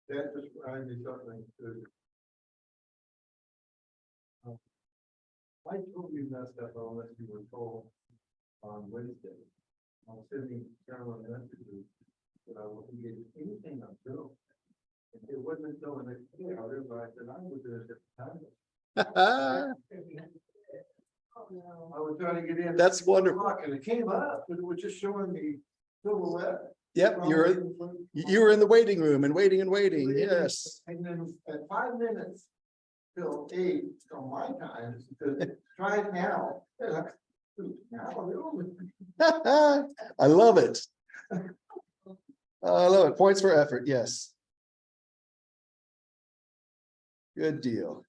That just reminded me something too. I told you messed up unless you were told on Wednesday. I was sending Carolyn messages that I wouldn't get anything on Bill. And it wasn't until the next day I realized that I was there at the time. I was trying to get in. That's wonderful. And it came up, but it was just showing me silhouette. Yep, you were in the waiting room and waiting and waiting. Yes. And then at 5 minutes till 8 on my time, to try it now. They're like, I love it. I love it. Points for effort. Yes. Good deal.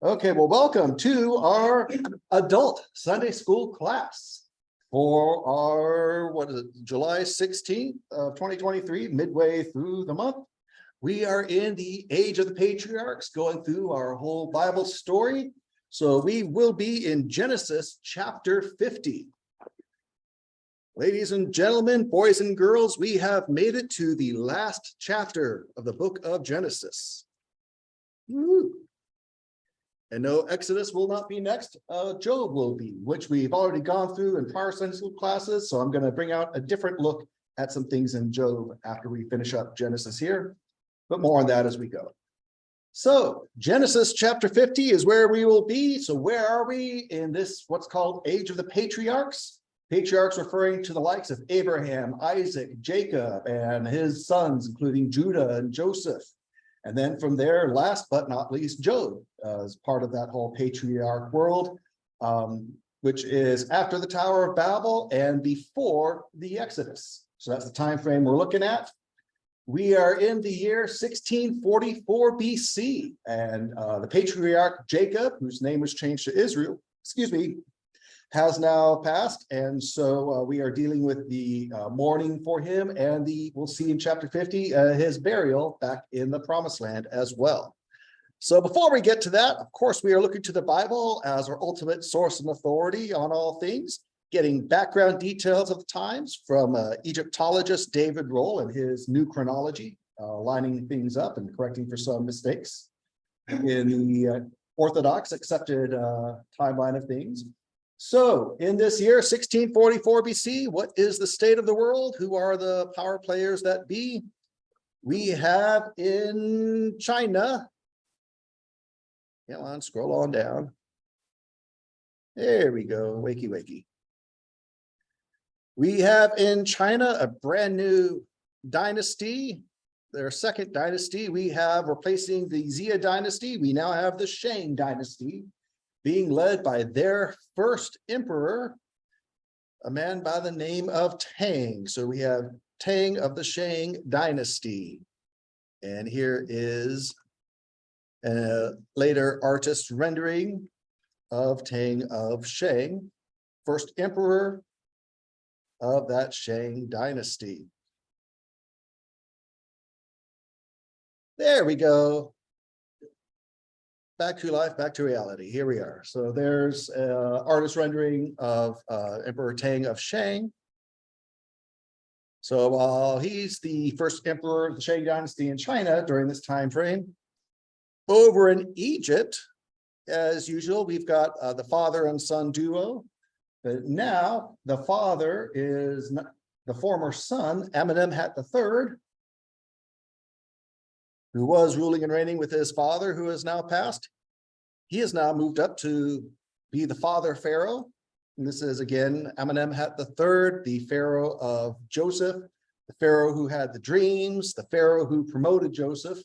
Okay, well, welcome to our adult Sunday school class for our, what is it, July 16th of 2023, midway through the month. We are in the age of the patriarchs, going through our whole Bible story. So we will be in Genesis chapter 50. Ladies and gentlemen, boys and girls, we have made it to the last chapter of the book of Genesis. Woo. And no, Exodus will not be next. Job will be, which we've already gone through in prior Sunday school classes. So I'm going to bring out a different look at some things in Job after we finish up Genesis here, but more on that as we go. So Genesis chapter 50 is where we will be. So where are we in this, what's called age of the patriarchs? Patriarchs referring to the likes of Abraham, Isaac, Jacob, and his sons, including Judah and Joseph. And then from there, last but not least, Job as part of that whole patriarch world, which is after the Tower of Babel and before the Exodus. So that's the time frame we're looking at. We are in the year 1644 BC, and the patriarch Jacob, whose name was changed to Israel, has now passed. And so we are dealing with the mourning for him, and we'll see in chapter 50 his burial back in the promised land as well. So before we get to that, of course, we are looking to the Bible as our ultimate source and authority on all things, getting background details of the times from Egyptologist David Roll and his new chronology, lining things up and correcting for some mistakes in the Orthodox accepted timeline of things. So in this year, 1644 BC, what is the state of the world? Who are the power players that be? We have in China. Come on, scroll on down. There we go, wakey, wakey. We have in China a brand new dynasty, their second dynasty. We have replacing the Xia dynasty. We now have the Shang dynasty, being led by their first emperor, a man by the name of Tang. So we have Tang of the Shang dynasty. And here is a later artist rendering of Tang of Shang, first emperor of that Shang dynasty. There we go. Back to life, back to reality. Here we are. So there's artist rendering of Emperor Tang of Shang. So while he's the first emperor of the Shang dynasty in China during this time frame, over in Egypt, as usual, we've got the father and son duo. But now the father is the former son, Amenemhat III, who was ruling and reigning with his father, who has now passed. He has now moved up to be the father Pharaoh. And this is again Amenemhat III, the Pharaoh of Joseph, the Pharaoh who had the dreams, the Pharaoh who promoted Joseph.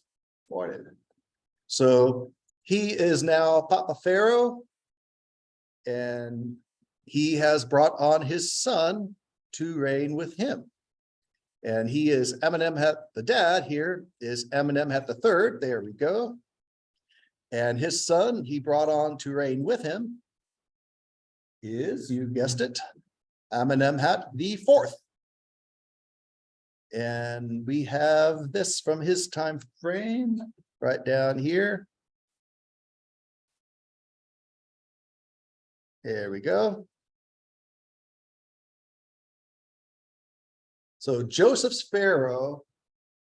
So he is now Papa Pharaoh, and he has brought on his son to reign with him. And he is Amenemhat, the dad here is Amenemhat III. There we go. And his son he brought on to reign with him is, you guessed it, Amenemhat IV. And we have this from his time frame right down here. There we go. So Joseph's Pharaoh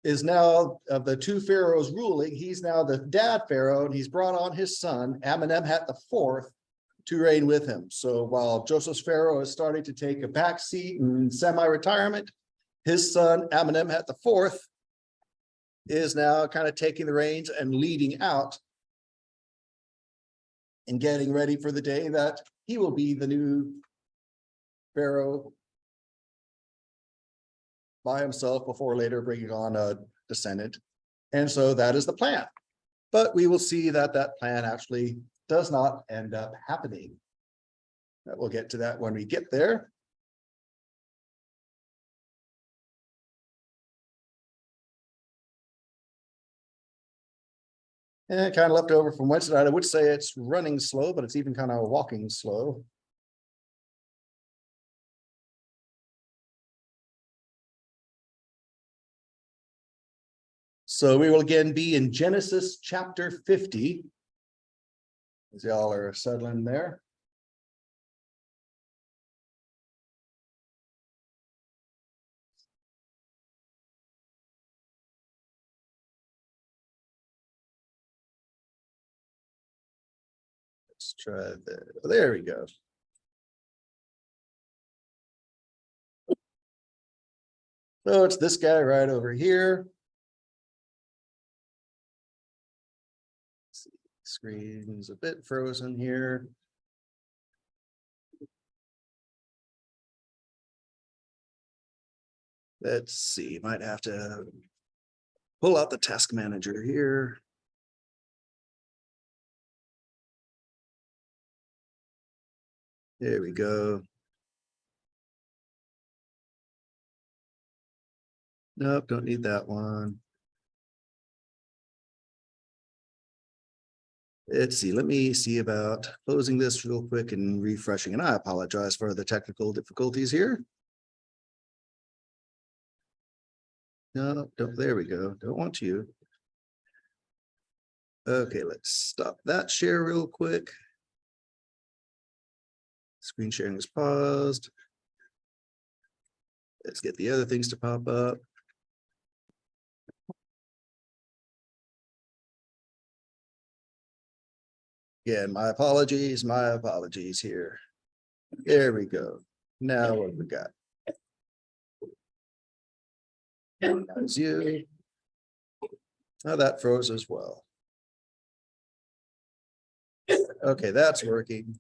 is now of the two pharaohs ruling. He's now the dad pharaoh, and he's brought on his son, Amenemhat IV, to reign with him. So while Joseph's pharaoh is starting to take a back seat in semi-retirement, his son, Amenemhat IV, is now kind of taking the reins and leading out and getting ready for the day that he will be the new pharaoh by himself before later bringing on a descendant. And so that is the plan. But we will see that that plan actually does not end up happening. We'll get to that when we get there. And kind of left over from Wednesday night. I would say it's running slow, but it's even kind of walking slow. So we will again be in Genesis chapter 50. As y'all are settling there. Let's try that. There we go. So it's this guy right over here. Let's see, screen's a bit frozen here. Let's see, might have to pull out the task manager here. There we go. Nope, don't need that one. Let's see, let me see about closing this real quick and refreshing. And I apologize for the technical difficulties here. No, don't, there we go. Don't want you. Okay, let's stop that share real quick. Screen sharing is paused. Let's get the other things to pop up. Again, my apologies here. There we go. Now what have we got? That's you. Now that froze as well. Okay, that's working.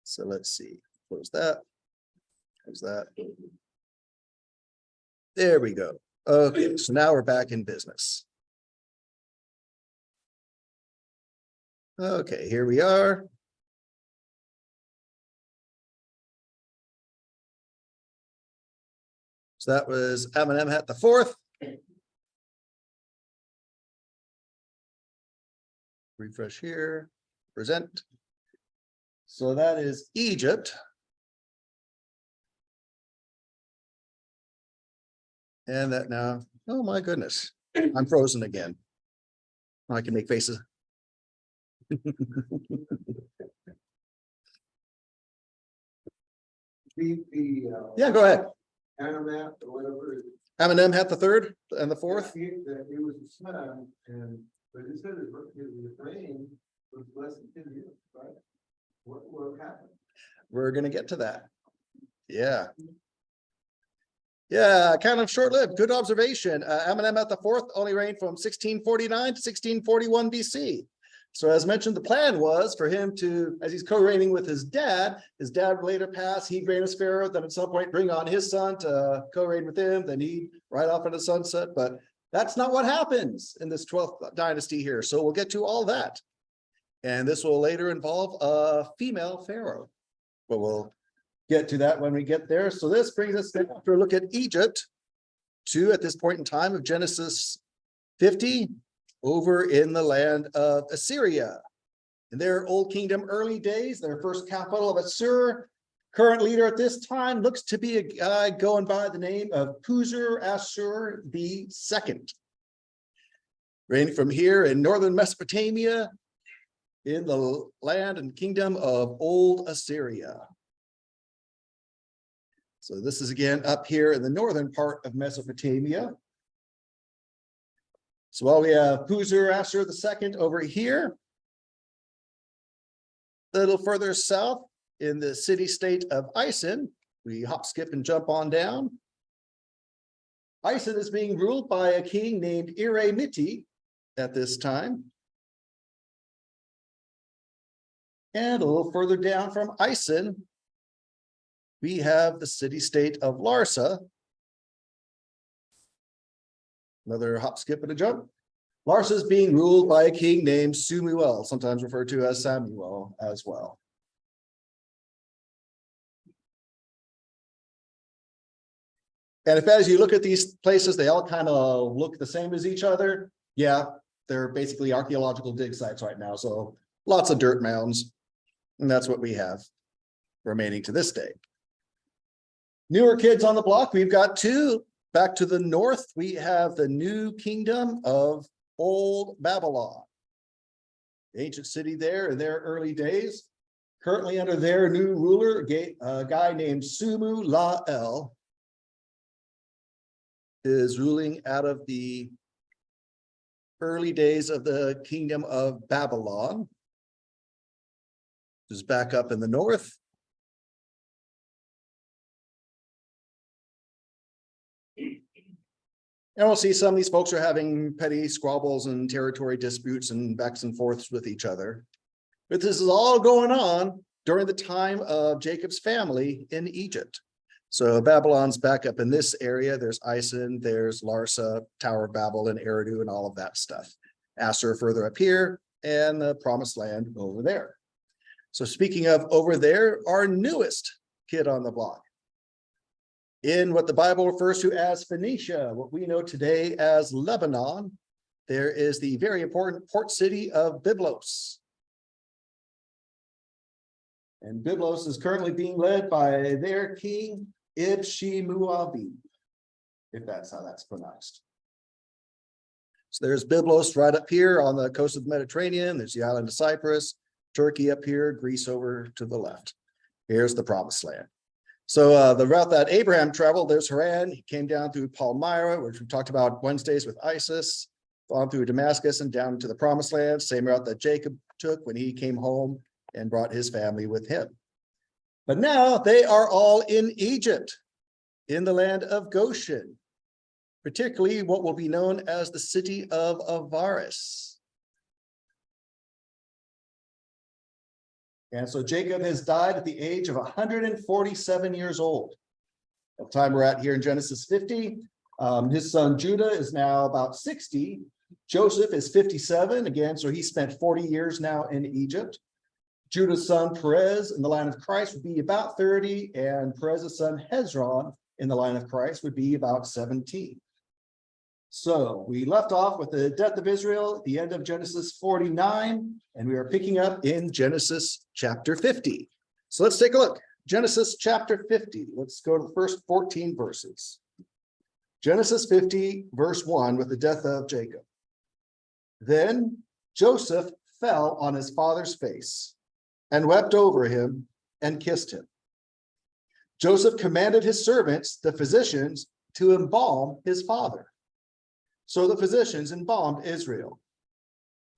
So let's see. Close that. Close that. There we go. Okay, so now we're back in business. Okay, here we are. So that was Amenemhat IV. Refresh here, present. So that is Egypt. And that now, oh my goodness, I'm frozen again. I can make faces. Yeah, go ahead. Amenemhat or whatever. Amenemhat III and the fourth. He was a son, and but it said his reign was less than 10 years, right? What happened? We're gonna get to that. Yeah. Yeah, kind of short-lived. Good observation. Amenemhat IV only reigned from 1649 to 1641 BC. So as mentioned, the plan was for him to, as he's co-reigning with his dad would later pass, he'd reign as pharaoh, then at some point bring on his son to co-reign with him, then he'd ride off into sunset. But that's not what happens in this 12th dynasty here. So we'll get to all that. And this will later involve a female pharaoh. But we'll get to that when we get there. So this brings us to after a look at Egypt to, at this point in time of Genesis 50, over in the land of Assyria. In their old kingdom early days, their first capital of Assur, current leader at this time looks to be a guy going by the name of Assur II. Reigning from here in northern Mesopotamia in the land and kingdom of old Assyria. So this is again up here in the northern part of Mesopotamia. So while we have Puzur-Ashur II over here, a little further south in the city-state of Isin, we hop, skip, and jump on down. Isin is being ruled by a king named Ire-Miti at this time. And a little further down from Isin, we have the city-state of Larsa. Another hop, skip, and a jump. Larsa is being ruled by a king named Sumuel, sometimes referred to as Samuel as well. And if as you look at these places, they all kind of look the same as each other. Yeah, they're basically archaeological dig sites right now. So lots of dirt mounds. And that's what we have remaining to this day. Newer kids on the block, we've got two. Back to the north, we have the new kingdom of Old Babylon. The ancient city there in their early days. Currently under their new ruler, a guy named Sumu-la-el is ruling out of the early days of the kingdom of Babylon. Just back up in the north. And we'll see some of these folks are having petty squabbles and territory disputes and backs and forths with each other. But this is all going on during the time of Jacob's family in Egypt. So Babylon's back up in this area. There's Isin, there's Larsa, Tower of Babel, and Eridu, and all of that stuff. Assur further up here, and the promised land over there. So speaking of over there, our newest kid on the block. In what the Bible refers to as Phoenicia, what we know today as Lebanon, there is the very important port city of Byblos. And Byblos is currently being led by their king, Ibshi-Muabi, if that's how that's pronounced. So there's Byblos right up here on the coast of the Mediterranean. There's the island of Cyprus, Turkey up here, Greece over to the left. Here's the promised land. So the route that Abraham traveled, there's Haran. He came down through Palmyra, which we talked about Wednesdays with Isis, on through Damascus and down to the promised land, same route that Jacob took when he came home and brought his family with him. But now they are all in Egypt, in the land of Goshen, particularly what will be known as the city of Avaris. And so Jacob has died at the age of 147 years old. At the time we're at here in Genesis 50, his son Judah is now about 60. Joseph is 57 again, so he spent 40 years now in Egypt. Judah's son Perez in the line of Christ would be about 30, and Perez's son Hezron in the line of Christ would be about 17. So we left off with the death of Israel at the end of Genesis 49, and we are picking up in Genesis chapter 50. So let's take a look. Genesis chapter 50. Let's go to the first 14 verses. Genesis 50, verse 1, with the death of Jacob. Then Joseph fell on his father's face and wept over him and kissed him. Joseph commanded his servants, the physicians, to embalm his father. So the physicians embalmed Israel.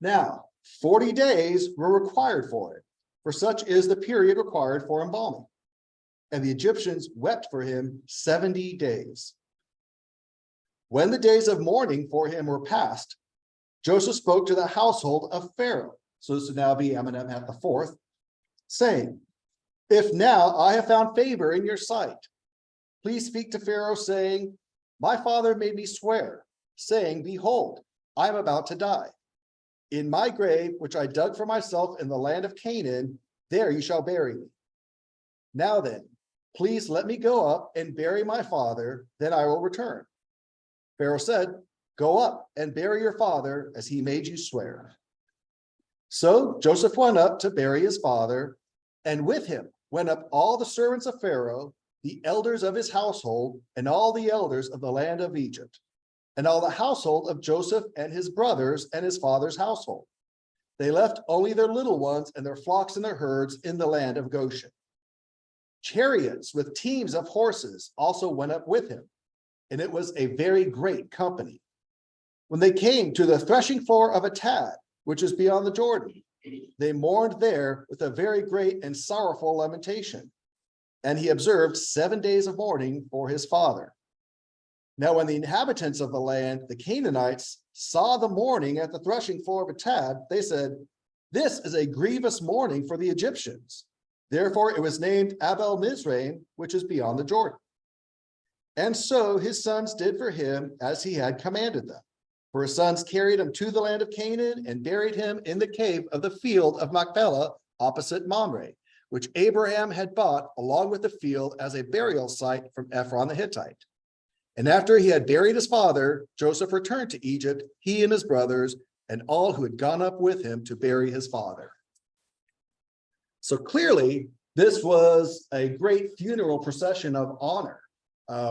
Now, 40 days were required for it, for such is the period required for embalming. And the Egyptians wept for him 70 days. When the days of mourning for him were past, Joseph spoke to the household of Pharaoh, so this would now be Amenemhat IV, saying, if now I have found favor in your sight, please speak to Pharaoh, saying, my father made me swear, saying, behold, I am about to die. In my grave, which I dug for myself in the land of Canaan, there you shall bury me. Now then, please let me go up and bury my father, then I will return. Pharaoh said, go up and bury your father as he made you swear. So Joseph went up to bury his father, and with him went up all the servants of Pharaoh, the elders of his household, and all the elders of the land of Egypt, and all the household of Joseph and his brothers and his father's household. They left only their little ones and their flocks and their herds in the land of Goshen. Chariots with teams of horses also went up with him, and it was a very great company. When they came to the threshing floor of Atad, which is beyond the Jordan, they mourned there with a very great and sorrowful lamentation. And he observed 7 days of mourning for his father. Now, when the inhabitants of the land, the Canaanites, saw the mourning at the threshing floor of Atad, they said, "This is a grievous mourning for the Egyptians." Therefore, it was named Abel Mizraim, which is beyond the Jordan. And so his sons did for him as he had commanded them. For his sons carried him to the land of Canaan and buried him in the cave of the field of Machpelah opposite Mamre, which Abraham had bought along with the field as a burial site from Ephron the Hittite. And after he had buried his father, Joseph returned to Egypt, he and his brothers, and all who had gone up with him to bury his father. So clearly, this was a great funeral procession of honor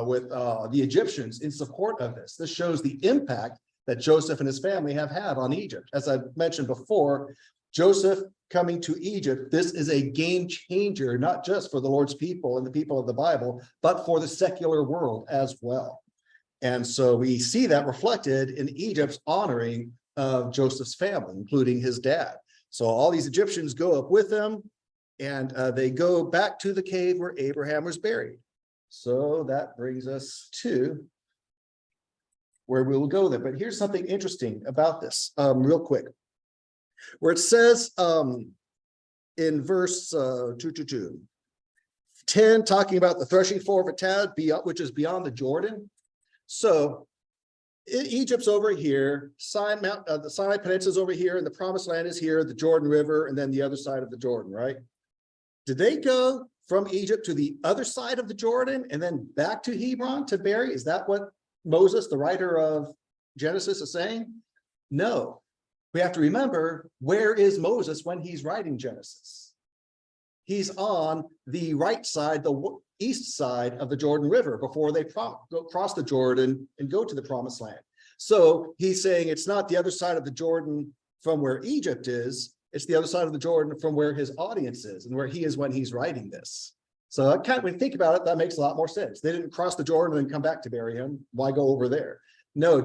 with the Egyptians in support of this. This shows the impact that Joseph and his family have had on Egypt. As I mentioned before, Joseph coming to Egypt, this is a game changer, not just for the Lord's people and the people of the Bible, but for the secular world as well. And so we see that reflected in Egypt's honoring of Joseph's family, including his dad. So all these Egyptians go up with him, and they go back to the cave where Abraham was buried. So that brings us to where we will go there. But here's something interesting about this, real quick, where it says in verse 10, talking about the threshing floor of Atad, which is beyond the Jordan. So Egypt's over here, the Sinai Peninsula is over here, and the Promised Land is here, the Jordan River, and then the other side of the Jordan, right? Did they go from Egypt to the other side of the Jordan and then back to Hebron to bury? Is that what Moses, the writer of Genesis, is saying? No. We have to remember, where is Moses when he's writing Genesis? He's on the right side, the east side of the Jordan River before they cross the Jordan and go to the Promised Land. So he's saying it's not the other side of the Jordan from where Egypt is, it's the other side of the Jordan from where his audience is and where he is when he's writing this. So that kind of, when you think about it, that makes a lot more sense. They didn't cross the Jordan and come back to bury him. Why go over there? No,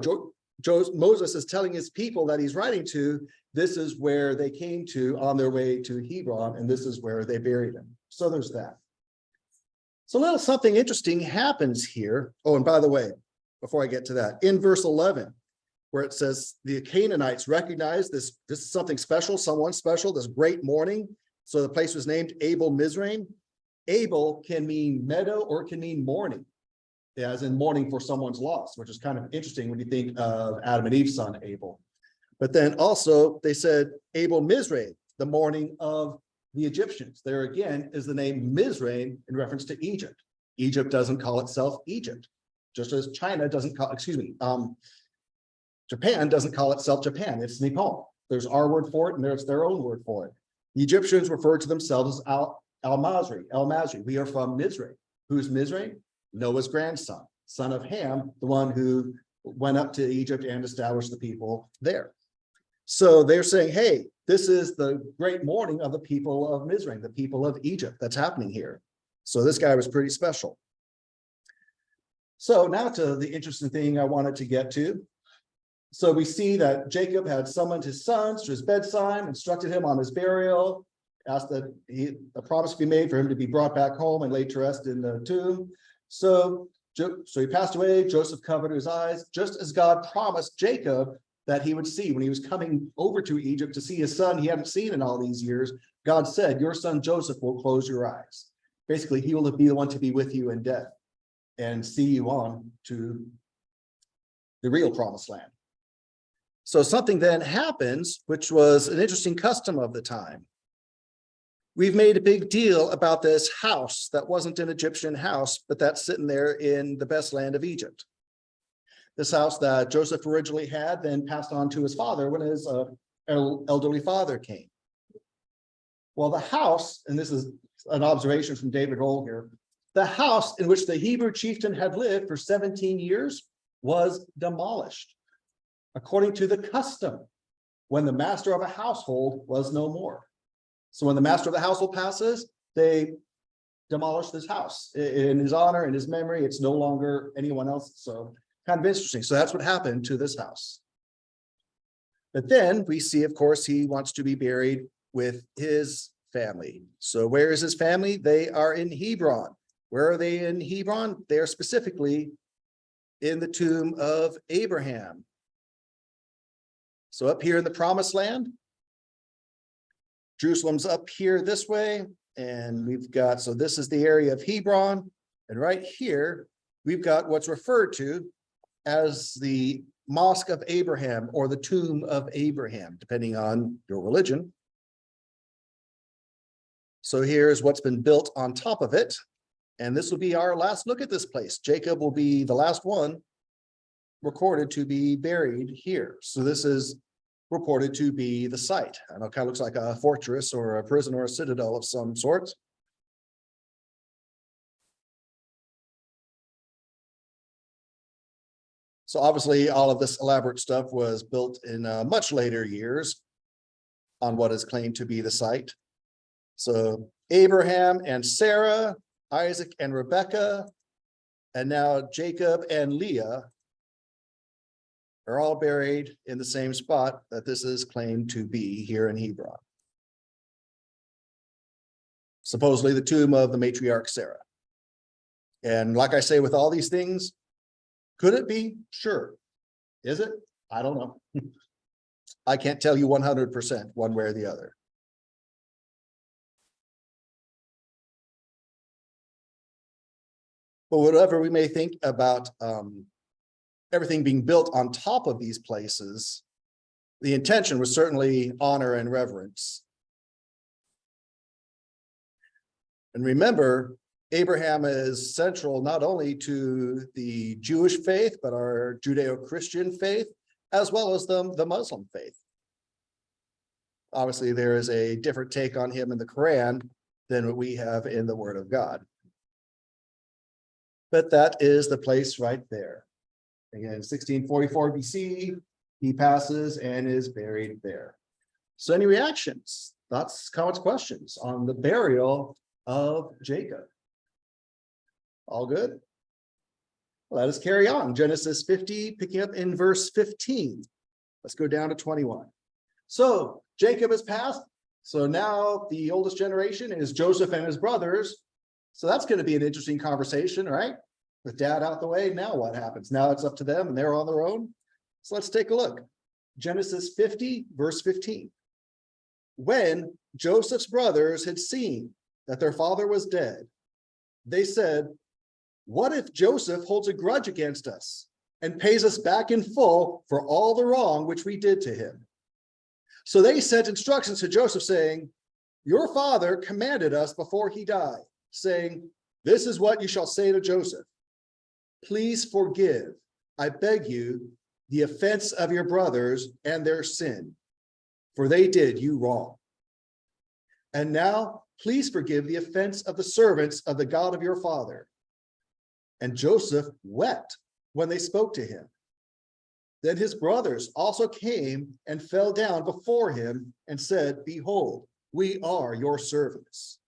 Moses is telling his people that he's writing to, this is where they came to on their way to Hebron, and this is where they buried him. So there's that. So a little something interesting happens here. Oh, and by the way, before I get to that, in verse 11, where it says the Canaanites recognize this is something special, someone special, this great mourning. So the place was named Abel Mizraim. Abel can mean meadow or it can mean mourning, as in mourning for someone's loss, which is kind of interesting when you think of Adam and Eve's son, Abel. But then also they said Abel Mizraim, the mourning of the Egyptians. There again is the name Mizraim in reference to Egypt. Egypt doesn't call itself Egypt, just as China doesn't call, Japan doesn't call itself Japan, it's Nippon. There's our word for it and there's their own word for it. The Egyptians refer to themselves as El-Mazri. We are from Mizraim. Who's Mizraim? Noah's grandson, son of Ham, the one who went up to Egypt and established the people there. So they're saying, hey, this is the great mourning of the people of Mizraim, the people of Egypt that's happening here. So this guy was pretty special. So now to the interesting thing I wanted to get to. So we see that Jacob had summoned his sons to his bedside, instructed him on his burial, asked that a promise be made for him to be brought back home and laid to rest in the tomb. So he passed away, Joseph covered his eyes, just as God promised Jacob that he would see when he was coming over to Egypt to see his son he hadn't seen in all these years. God said, your son Joseph will close your eyes. Basically, he will be the one to be with you in death and see you on to the real promised land. So something then happens, which was an interesting custom of the time. We've made a big deal about this house that wasn't an Egyptian house, but that's sitting there in the best land of Egypt. This house that Joseph originally had, then passed on to his father when his elderly father came. Well, the house, and this is an observation from David Roll here, the house in which the Hebrew chieftain had lived for 17 years was demolished, according to the custom, when the master of a household was no more. So when the master of the household passes, they demolish this house in his honor, in his memory. It's no longer anyone else. So kind of interesting. So that's what happened to this house. But then we see, of course, he wants to be buried with his family. So where is his family? They are in Hebron. Where are they in Hebron? They are specifically in the tomb of Abraham. So up here in the promised land, Jerusalem's up here this way, and we've got, so this is the area of Hebron, and right here, we've got what's referred to as the Mosque of Abraham or the Tomb of Abraham, depending on your religion. So here's what's been built on top of it, and this will be our last look at this place. Jacob will be the last one recorded to be buried here. So this is reported to be the site. I know it kind of looks like a fortress or a prison or a citadel of some sort. So obviously all of this elaborate stuff was built in much later years on what is claimed to be the site. So Abraham and Sarah, Isaac and Rebekah, and now Jacob and Leah are all buried in the same spot that this is claimed to be here in Hebron. Supposedly the tomb of the matriarch Sarah. And like I say, with all these things, could it be? Sure. Is it? I don't know. I can't tell you 100% one way or the other. But whatever we may think about everything being built on top of these places, the intention was certainly honor and reverence. And remember, Abraham is central not only to the Jewish faith, but our Judeo-Christian faith, as well as the Muslim faith. Obviously, there is a different take on him in the Quran than what we have in the Word of God. But that is the place right there. Again, 1644 BC, he passes and is buried there. So any reactions, thoughts, comments, questions on the burial of Jacob? All good? Let us carry on. Genesis 50, picking up in verse 15. Let's go down to 21. So Jacob has passed. So now the oldest generation is Joseph and his brothers. So that's going to be an interesting conversation, right? With dad out the way, now what happens? Now it's up to them and they're on their own. So let's take a look. Genesis 50, verse 15. When Joseph's brothers had seen that their father was dead, they said, "What if Joseph holds a grudge against us and pays us back in full for all the wrong which we did to him?" So they sent instructions to Joseph saying, "Your father commanded us before he died, saying, 'This is what you shall say to Joseph. Please forgive, I beg you, the offense of your brothers and their sin, for they did you wrong. And now please forgive the offense of the servants of the God of your father.' And Joseph wept when they spoke to him. Then his brothers also came and fell down before him and said, 'Behold, we are your servants.'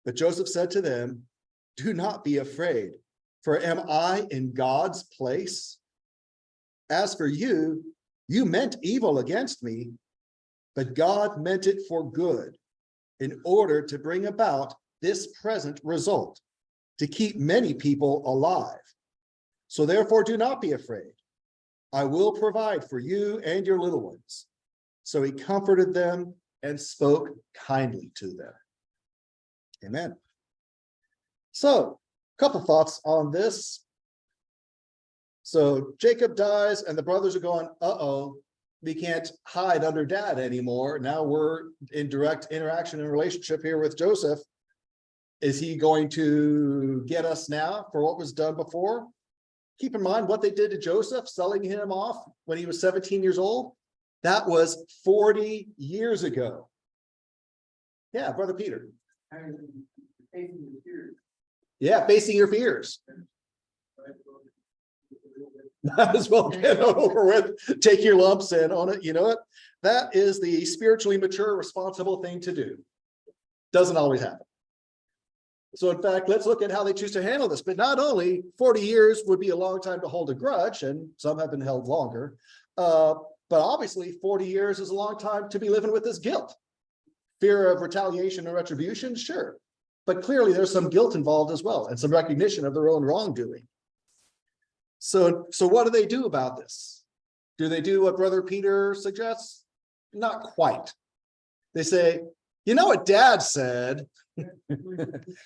But Joseph said to them, 'Do not be afraid, for am I in God's place? As for you, you meant evil against me, but God meant it for good, in order to bring about this present result, to keep many people alive. So therefore do not be afraid. I will provide for you and your little ones.' So he comforted them and spoke kindly to them." Amen. So, couple thoughts on this. So Jacob dies and the brothers are going, uh-oh, we can't hide under dad anymore. Now we're in direct interaction and relationship here with Joseph. Is he going to get us now for what was done before? Keep in mind what they did to Joseph, selling him off when he was 17 years old. That was 40 years ago. Yeah, Brother Peter. Yeah, facing your fears. Might as well get it over with. Take your lumps and own it. You know what? That is the spiritually mature, responsible thing to do. Doesn't always happen. So in fact, let's look at how they choose to handle this. But not only 40 years would be a long time to hold a grudge, and some have been held longer, but obviously 40 years is a long time to be living with this guilt. Fear of retaliation and retribution, sure. But clearly there's some guilt involved as well, and some recognition of their own wrongdoing. So what do they do about this? Do they do what Brother Peter suggests? Not quite. They say, you know what Dad said?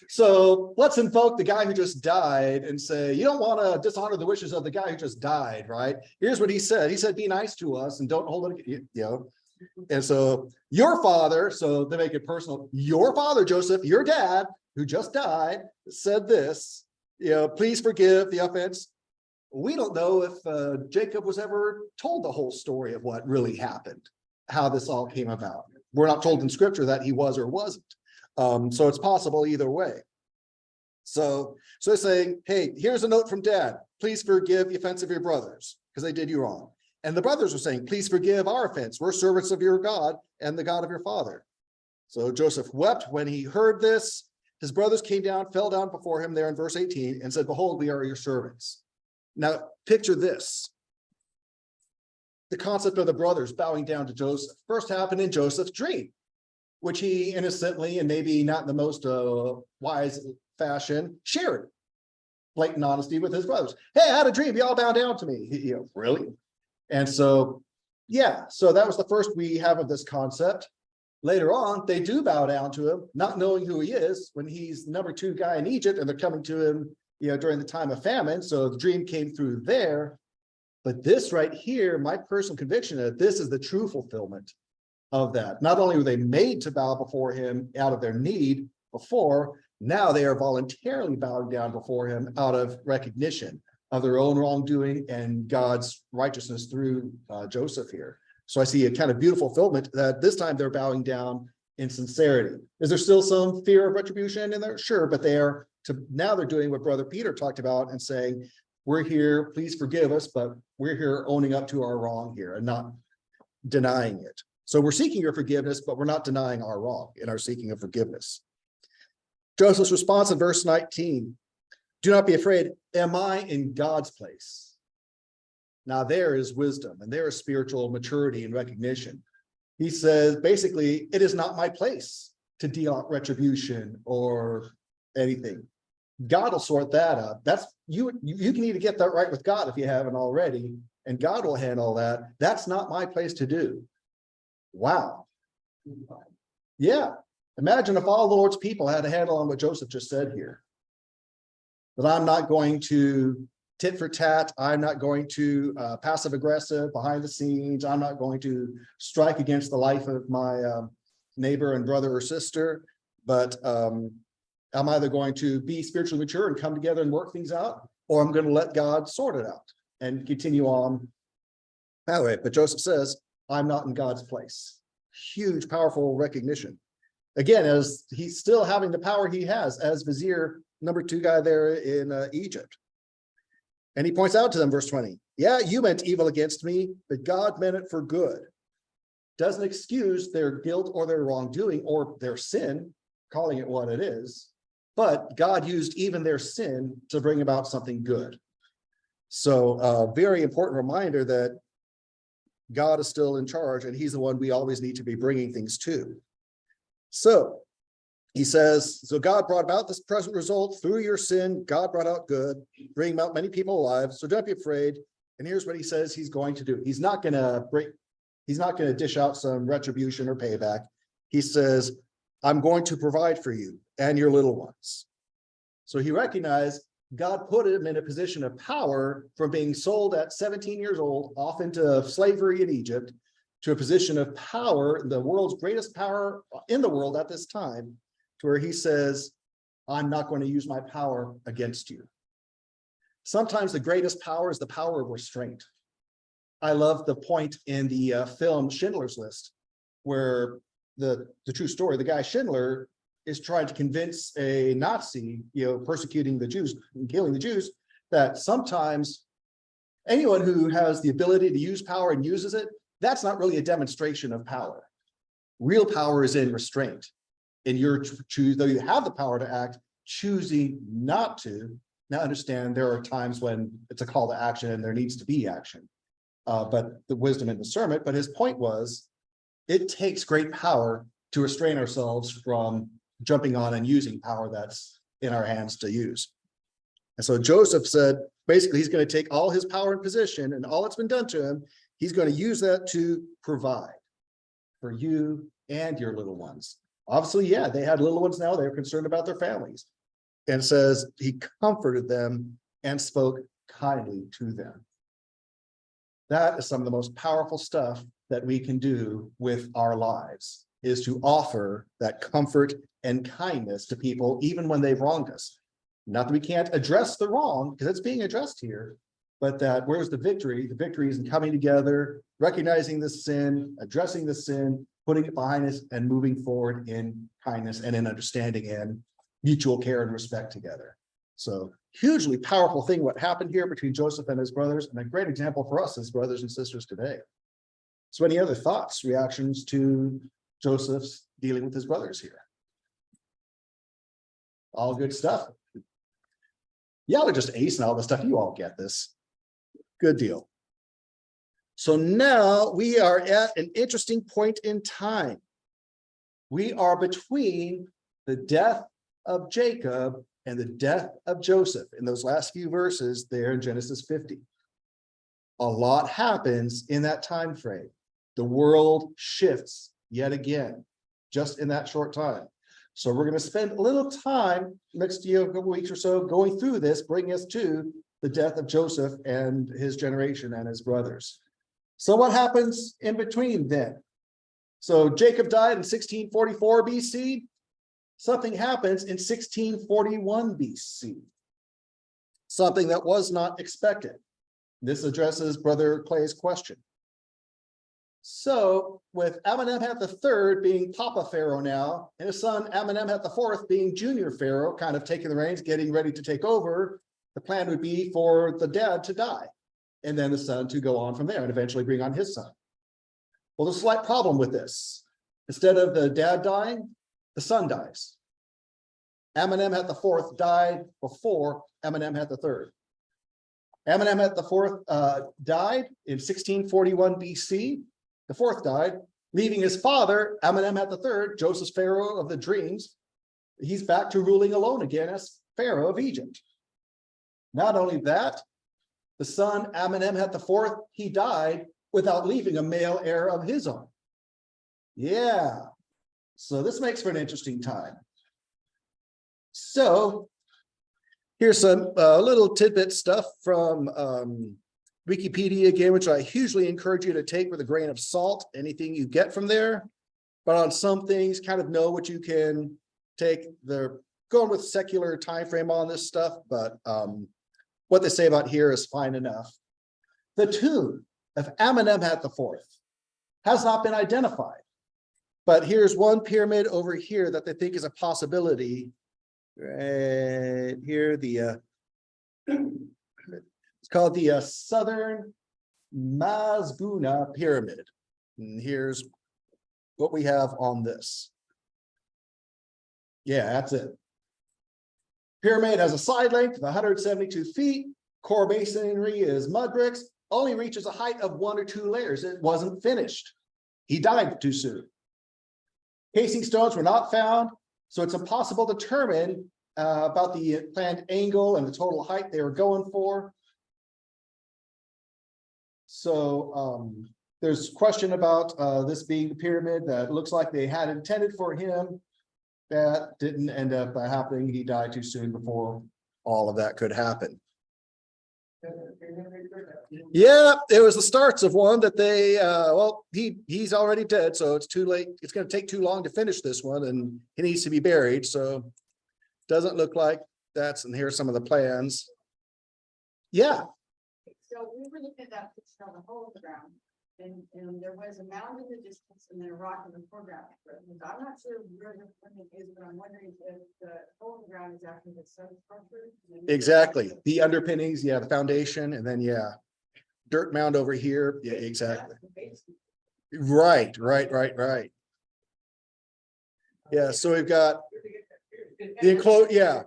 So let's invoke the guy who just died and say, you don't want to dishonor the wishes of the guy who just died, right? Here's what he said. He said, be nice to us and don't hold it, you know. And so your father, so they make it personal, your father, Joseph, your dad, who just died, said this, you know, please forgive the offense. We don't know if Jacob was ever told the whole story of what really happened, how this all came about. We're not told in scripture that he was or wasn't. So it's possible either way. So they're saying, hey, here's a note from Dad. Please forgive the offense of your brothers because they did you wrong. And the brothers are saying, please forgive our offense. We're servants of your God and the God of your father. So Joseph wept when he heard this. His brothers came down, fell down before him there in verse 18 and said, behold, we are your servants. Now picture this. The concept of the brothers bowing down to Joseph first happened in Joseph's dream, which he innocently and maybe not in the most wise fashion shared blatant honesty with his brothers. Hey, I had a dream. You all bow down to me. You know, really? And so, yeah, so that was the first we have of this concept. Later on, they do bow down to him, not knowing who he is when he's number 2 guy in Egypt, and they're coming to him, you know, during the time of famine. So the dream came through there. But this right here, my personal conviction that this is the true fulfillment of that. Not only were they made to bow before him out of their need before, now they are voluntarily bowing down before him out of recognition of their own wrongdoing and God's righteousness through Joseph here. So I see a kind of beautiful fulfillment that this time they're bowing down in sincerity. Is there still some fear of retribution in there? Sure, but now they're doing what Brother Peter talked about and saying, we're here, please forgive us, but we're here owning up to our wrong here and not denying it. So we're seeking your forgiveness, but we're not denying our wrong in our seeking of forgiveness. Joseph's response in verse 19, do not be afraid. Am I in God's place? Now there is wisdom and there is spiritual maturity and recognition. He says, basically, it is not my place to deal out retribution or anything. God will sort that out. That's you can need to get that right with God if you haven't already, and God will handle that. That's not my place to do. Wow. Yeah. Imagine if all the Lord's people had a handle on what Joseph just said here. That I'm not going to tit for tat. I'm not going to passive aggressive behind the scenes. I'm not going to strike against the life of my neighbor and brother or sister, but I'm either going to be spiritually mature and come together and work things out, or I'm going to let God sort it out and continue on that way. But Joseph says, I'm not in God's place. Huge, powerful recognition. Again, as he's still having the power he has as vizier, number 2 guy there in Egypt. And he points out to them, verse 20, yeah, you meant evil against me, but God meant it for good. Doesn't excuse their guilt or their wrongdoing or their sin, calling it what it is. But God used even their sin to bring about something good. So a very important reminder that God is still in charge and he's the one we always need to be bringing things to. So he says, so God brought about this present result through your sin. God brought out good, bringing about many people alive. So don't be afraid. And here's what he says he's going to do. He's not going to dish out some retribution or payback. He says, I'm going to provide for you and your little ones. So he recognized God put him in a position of power from being sold at 17 years old off into slavery in Egypt to a position of power, the world's greatest power in the world at this time, to where he says, I'm not going to use my power against you. Sometimes the greatest power is the power of restraint. I love the point in the film Schindler's List, where the true story, the guy Schindler is trying to convince a Nazi, persecuting the Jews and killing the Jews, that sometimes anyone who has the ability to use power and uses it, that's not really a demonstration of power. Real power is in restraint. In your choose, though you have the power to act, choosing not to. Now understand there are times when it's a call to action and there needs to be action. But the wisdom and discernment, but his point was, it takes great power to restrain ourselves from jumping on and using power that's in our hands to use. And so Joseph said, basically, he's going to take all his power and position and all that's been done to him, he's going to use that to provide for you and your little ones. Obviously, yeah, they had little ones now, they were concerned about their families. And says he comforted them and spoke kindly to them. That is some of the most powerful stuff that we can do with our lives, is to offer that comfort and kindness to people, even when they've wronged us. Not that we can't address the wrong, because it's being addressed here, but that where's the victory? The victory is in coming together, recognizing the sin, addressing the sin, putting it behind us, and moving forward in kindness and in understanding and mutual care and respect together. So hugely powerful thing what happened here between Joseph and his brothers, and a great example for us as brothers and sisters today. So any other thoughts, reactions to Joseph's dealing with his brothers here? All good stuff. Y'all are just acing all the stuff. You all get this. Good deal. So now we are at an interesting point in time. We are between the death of Jacob and the death of Joseph in those last few verses there in Genesis 50. A lot happens in that time frame. The world shifts yet again, just in that short time. So we're going to spend a little time next year, a couple weeks or so, going through this, bringing us to the death of Joseph and his generation and his brothers. So what happens in between then? So Jacob died in 1644 BC. Something happens in 1641 BC. Something that was not expected. This addresses Brother Clay's question. So with Amenemhat III being Papa Pharaoh now, and his son Amenemhat IV being Junior Pharaoh, kind of taking the reins, getting ready to take over, the plan would be for the dad to die, and then the son to go on from there and eventually bring on his son. Well, there's a slight problem with this. Instead of the dad dying, the son dies. Amenemhat IV died before Amenemhat III. Amenemhat IV died in 1641 BC. The fourth died, leaving his father, Amenemhat III, Joseph's Pharaoh of the dreams. He's back to ruling alone again as Pharaoh of Egypt. Not only that, the son Amenemhat IV, he died without leaving a male heir of his own. Yeah, so this makes for an interesting time. So here's some little tidbit stuff from Wikipedia again, which I hugely encourage you to take with a grain of salt, anything you get from there. But on some things, kind of know what you can take. They're going with secular time frame on this stuff, but what they say about here is fine enough. The tomb of Amenemhat IV has not been identified, but here's one pyramid over here that they think is a possibility. Right here, it's called the Southern Mazbuna Pyramid. And here's what we have on this. Yeah, that's it. Pyramid has a side length of 172 feet. Core masonry is mud bricks. Only reaches a height of 1 or 2 layers. It wasn't finished. He died too soon. Casing stones were not found, so it's impossible to determine about the planned angle and the total height they were going for. So there's question about this being the pyramid that looks like they had intended for him. That didn't end up happening. He died too soon before all of that could happen. Yeah, it was the starts of one that they, well, he's already dead, so it's too late. It's going to take too long to finish this one, and he needs to be buried. So doesn't look like that's, and here's some of the plans. Yeah. So we were looking at that picture on the hole in the ground, and there was a mound in the distance and then a rock in the foreground. I'm not sure where the funding is, but I'm wondering if the hole in the ground is actually the substructure. Exactly. The underpinnings, yeah, the foundation, and then yeah, dirt mound over here. Yeah, exactly. Right. Yeah, so we've got the enclosed, yeah,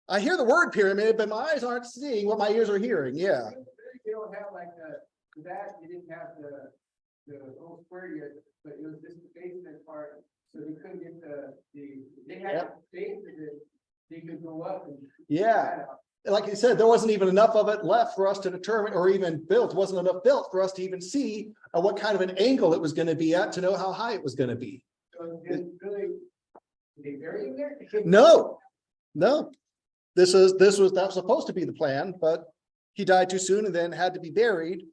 I hear the word pyramid, but my eyes aren't seeing what my ears are hearing. Yeah. You don't have like that, you didn't have the whole square yet, but it was just the basement part, so they couldn't get they had Yep. space that they could go up and. Yeah. Like you said, there wasn't even enough of it left for us to determine, or even built, wasn't enough built for us to even see what kind of an angle it was going to be at to know how high it was going to be. So it's really, they bury him there? No, no. That was supposed to be the plan, but he died too soon and then had to be buried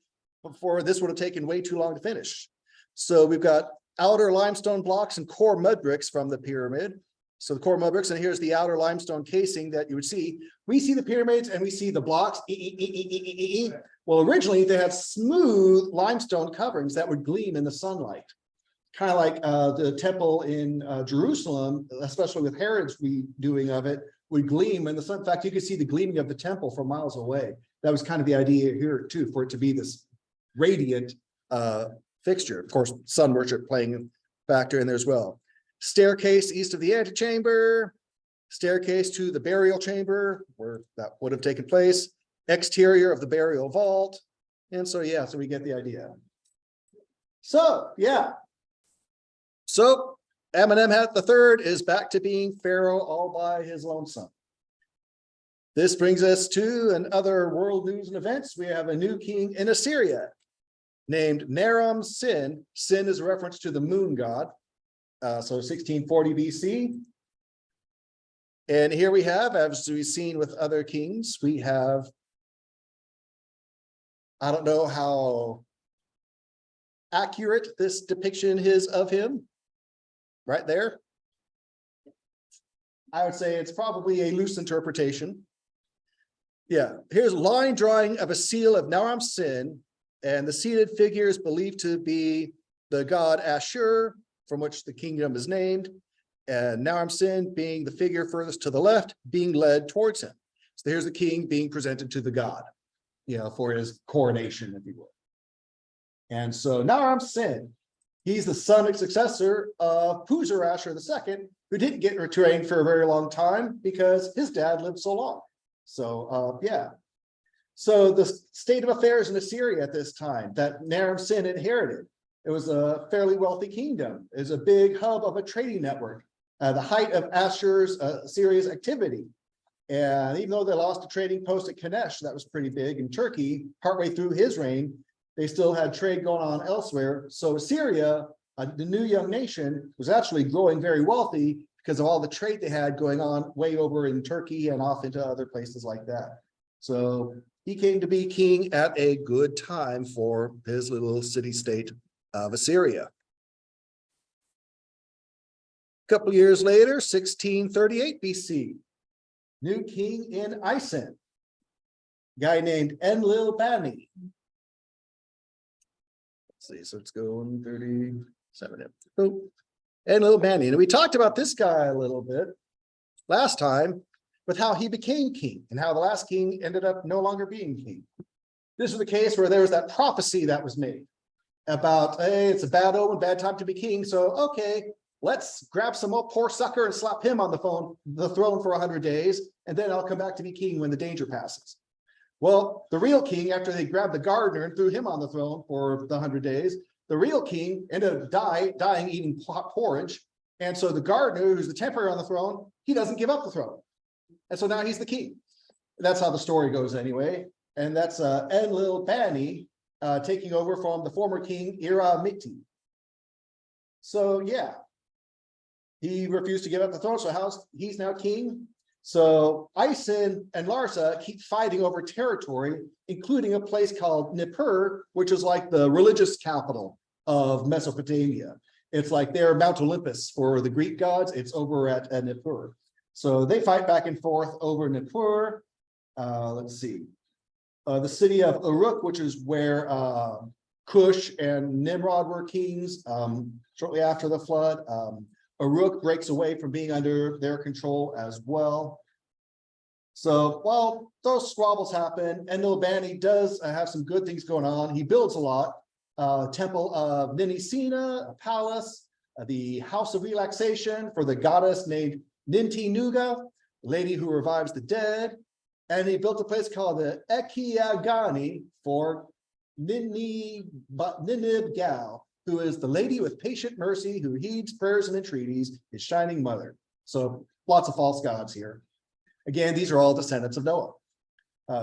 before this would have taken way too long to finish. So we've got outer limestone blocks and core mud bricks from the pyramid. So the core mud bricks, and here's the outer limestone casing that you would see. We see the pyramids and we see the blocks. Well, originally they had smooth limestone coverings that would gleam in the sunlight. Kind of like the temple in Jerusalem, especially with Herod's redoing of it, would gleam in the sun. In fact, you could see the gleaming of the temple from miles away. That was kind of the idea here too, for it to be this radiant fixture. Of course, sun worship playing a factor in there as well. Staircase east of the antechamber, staircase to the burial chamber where that would have taken place, exterior of the burial vault. And so, yeah, so we get the idea. So, yeah. So Amenemhat III is back to being Pharaoh all by his lonesome. This brings us to another world news and events. We have a new king in Assyria named Naram Sin. Sin is a reference to the moon god. So 1640 BC. And here we have, as we've seen with other kings, we have, I don't know how accurate this depiction is of him, right there. I would say it's probably a loose interpretation. Yeah, here's a line drawing of a seal of Naram Sin, and the seated figure is believed to be the god Ashur, from which the kingdom is named, and Naram Sin being the figure furthest to the left, being led towards him. So here's the king being presented to the god, for his coronation, if you will. And so Naram Sin, he's the son and successor of Ashur II, who didn't get retrained for a very long time because his dad lived so long. So, yeah. So the state of affairs in Assyria at this time that Naram Sin inherited, it was a fairly wealthy kingdom. It was a big hub of a trading network, the height of Assyria's activity. And even though they lost a trading post at Kanesh, that was pretty big in Turkey, partway through his reign, they still had trade going on elsewhere. So Assyria, the new young nation, was actually growing very wealthy because of all the trade they had going on way over in Turkey and off into other places like that. So he came to be king at a good time for his little city-state of Assyria. A couple years later, 1638 BC, new king in Isin, guy named Enlil-bani. Let's see, so it's going 37. Oh, Enlil-bani. And we talked about this guy a little bit last time with how he became king and how the last king ended up no longer being king. This was the case where there was that prophecy that was made about, hey, it's a bad omen, bad time to be king. So, okay, let's grab some more poor sucker and slap him on the throne for 100 days, and then I'll come back to be king when the danger passes. Well, the real king, after they grabbed the gardener and threw him on the throne for the 100 days, the real king ended up dying eating porridge. And so the gardener, who's the temporary on the throne, he doesn't give up the throne. And so now he's the king. That's how the story goes anyway. And that's Enlil-bani taking over from the former king Ira-Miti. So yeah, he refused to give up the throne. So he's now king. So Isin and Larsa keep fighting over territory, including a place called Nippur, which is like the religious capital of Mesopotamia. It's like their Mount Olympus for the Greek gods. It's over at Nippur. So they fight back and forth over Nippur. Let's see. The city of Uruk, which is where Cush and Nimrod were kings shortly after the flood. Uruk breaks away from being under their control as well. So, well, those squabbles happen. Enlil-bani does have some good things going on. He builds a lot. Temple of Ninisina, a palace, the house of relaxation for the goddess named Ninti Nuga, lady who revives the dead. And he built a place called the Ekiagani for Ninib-Gal, who is the lady with patient mercy, who heeds prayers and entreaties, his shining mother. So lots of false gods here. Again, these are all descendants of Noah.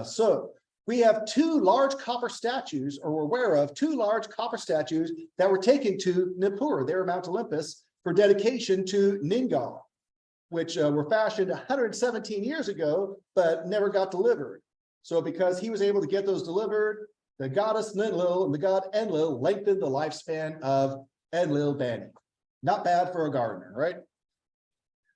So we have two large copper statues, or we're aware of two large copper statues that were taken to Nippur, their Mount Olympus, for dedication to Ningal, which were fashioned 117 years ago, but never got delivered. So because he was able to get those delivered, the goddess Enlil and the god Enlil lengthened the lifespan of Enlil-bani. Not bad for a gardener, right?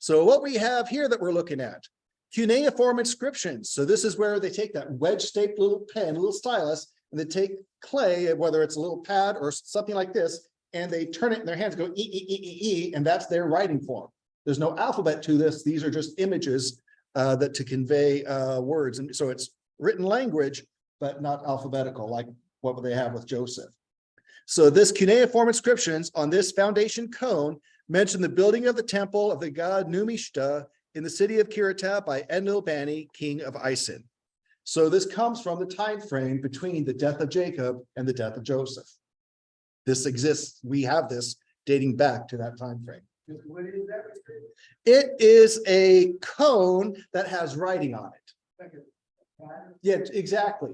So what we have here that we're looking at, cuneiform inscriptions. So this is where they take that wedge-shaped little pen, little stylus, and they take clay, whether it's a little pad or something like this, and they turn it in their hands, go E, and that's their writing form. There's no alphabet to this. These are just images that to convey words. And so it's written language, but not alphabetical, like what they have with Joseph. So this cuneiform inscriptions on this foundation cone mention the building of the temple of the god Numishta in the city of Kirita by Enlil-bani, king of Isin. So this comes from the time frame between the death of Jacob and the death of Joseph. This exists. We have this dating back to that time frame. What is that? It is a cone that has writing on it. Like a pad? Yeah, exactly.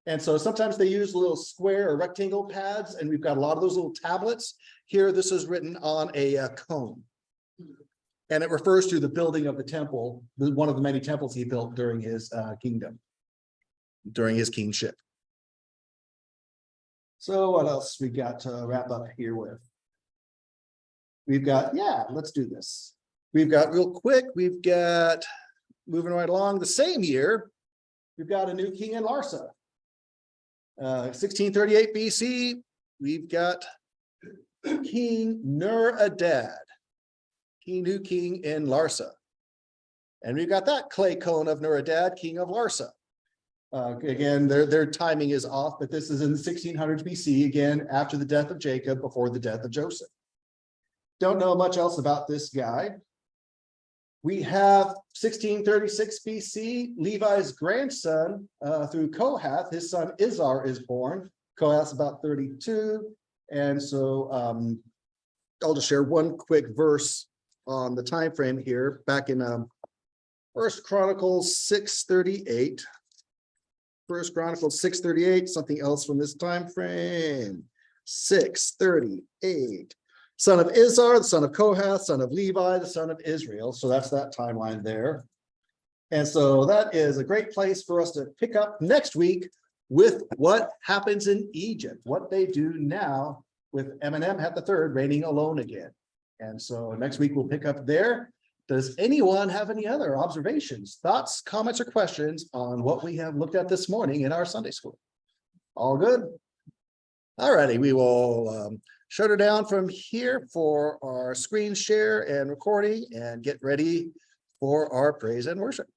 And so sometimes they use little square or rectangle pads, and we've got a lot of those little tablets. Here, this is written on a cone. And it refers to the building of the temple, one of the many temples he built during his kingdom, during his kingship. So what else we got to wrap up here with? We've got, let's do this. We've got real quick, we've got moving right along the same year, we've got a new king in Larsa. 1638 BC, we've got King Nur-Adad, new king in Larsa. And we've got that clay cone of Nur-Adad, king of Larsa. Again, their timing is off, but this is in the 1600s BC, again, after the death of Jacob, before the death of Joseph. Don't know much else about this guy. We have 1636 BC, Levi's grandson through Kohath, his son Izar is born. Kohath's about 32. And so I'll just share one quick verse on the time frame here, back in First Chronicles 6:38. First Chronicles 6:38, something else from this time frame. 6:38. Son of Izar, the son of Kohath, son of Levi, the son of Israel. So that's that timeline there. And so that is a great place for us to pick up next week with what happens in Egypt, what they do now with Amenemhat III reigning alone again. And so next week we'll pick up there. Does anyone have any other observations, thoughts, comments, or questions on what we have looked at this morning in our Sunday school? All good? All righty, we will shut her down from here for our screen share and recording and get ready for our praise and worship.